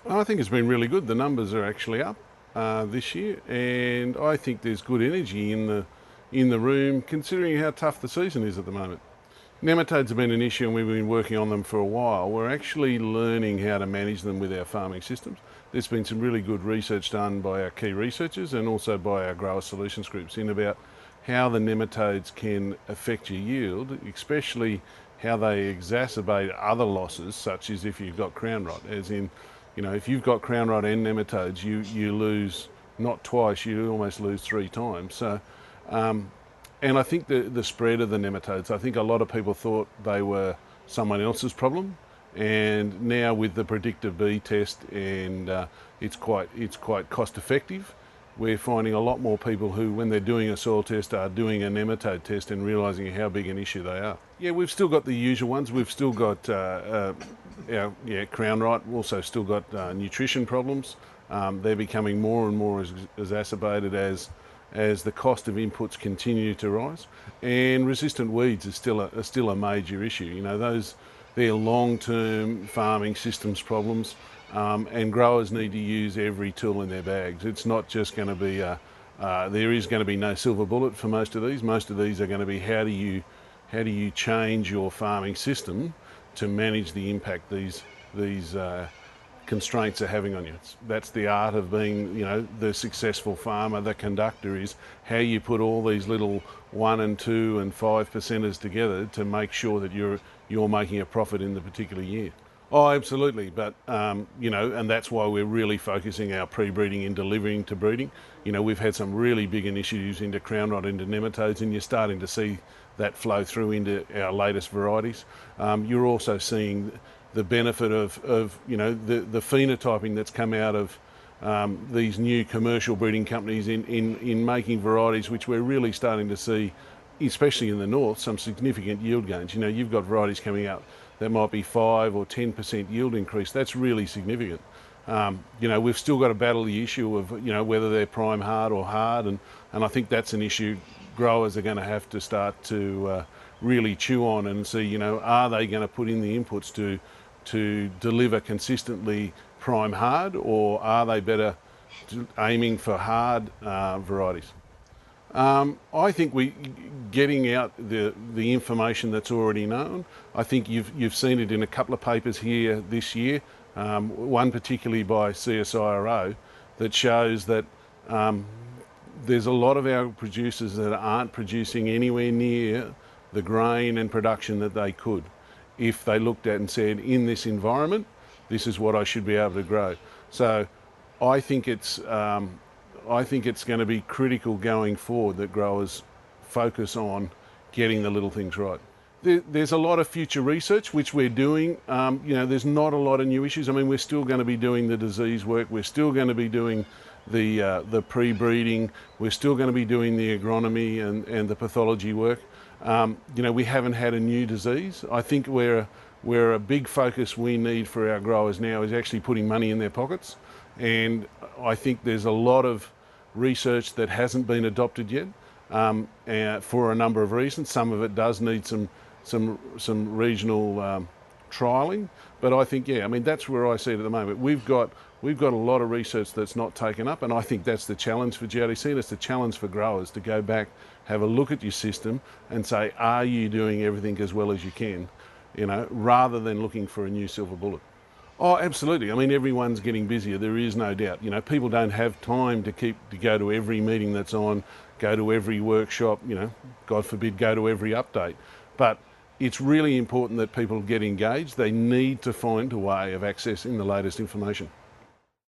I think it's been really good. The numbers are actually up this year, and I think there's good energy in the room, considering how tough the season is at the moment. Nematodes have been an issue, and we've been working on them for a while. We're actually learning how to manage them with our farming systems. There's been some really good research done by our key researchers and also by our grower solutions groups in about how the nematodes can affect your yield, especially how they exacerbate other losses, such as if you've got crown rot, as in, if you've got crown rot and nematodes, you lose not twice, you almost lose 3 times. So, and I think the spread of the nematodes, I think a lot of people thought they were someone else's problem, and now with the predictive bee test, and it's quite cost effective. We're finding a lot more people who, when they're doing a soil test, are doing a nematode test and realising how big an issue they are. Yeah, we've still got the usual ones. We've still got crown rot. We've also still got nutrition problems. They're becoming more and more exacerbated as the cost of inputs continue to rise. And resistant weeds is still a major issue. They're long-term farming systems problems. And growers need to use every tool in their bags. It's not just going to be there is going to be no silver bullet for most of these. Most of these are going to be how do you change your farming system to manage the impact these constraints are having on you. That's the art of being, the successful farmer. The conductor is how you put all these little 1 and 2 and 5%ers together to make sure that you're making a profit in the particular year. Oh, absolutely, but and that's why we're really focusing our pre-breeding in delivering to breeding. We've had some really big initiatives into crown rot, into nematodes, and you're starting to see that flow through into our latest varieties. You're also seeing the benefit of the phenotyping that's come out of these new commercial breeding companies in making varieties, which we're really starting to see, especially in the north, some significant yield gains. You've got varieties coming out that might be 5 or 10% yield increase. That's really significant. We've still got to battle the issue of whether they're prime hard or hard, and I think that's an issue growers are going to have to start to really chew on and see. Are they going to put in the inputs to deliver consistently prime hard, or are they better aiming for hard varieties? I think getting out the information that's already known. I think you've seen it in a couple of papers here this year, one particularly by CSIRO, that shows that there's a lot of our producers that aren't producing anywhere near the grain and production that they could if they looked at and said, in this environment, this is what I should be able to grow. So I think it's going to be critical going forward that growers focus on getting the little things right. There's a lot of future research which we're doing. There's not a lot of new issues. I mean, we're still going to be doing the disease work. We're still going to be doing the pre-breeding. We're still going to be doing the agronomy and the pathology work. We haven't had a new disease. I think where a big focus we need for our growers now is actually putting money in their pockets. And I think there's a lot of research that hasn't been adopted yet for a number of reasons. Some of it does need some regional trialling, but I think that's where I see it at the moment. We've got a lot of research that's not taken up, and I think that's the challenge for GRDC, and it's the challenge for growers to go back, have a look at your system, and say, are you doing everything as well as you can? Rather than looking for a new silver bullet. Oh, absolutely. I mean, everyone's getting busier. There is no doubt. People don't have time to go to every meeting that's on, go to every workshop, God forbid, go to every update. But it's really important that people get engaged. They need to find a way of accessing the latest information.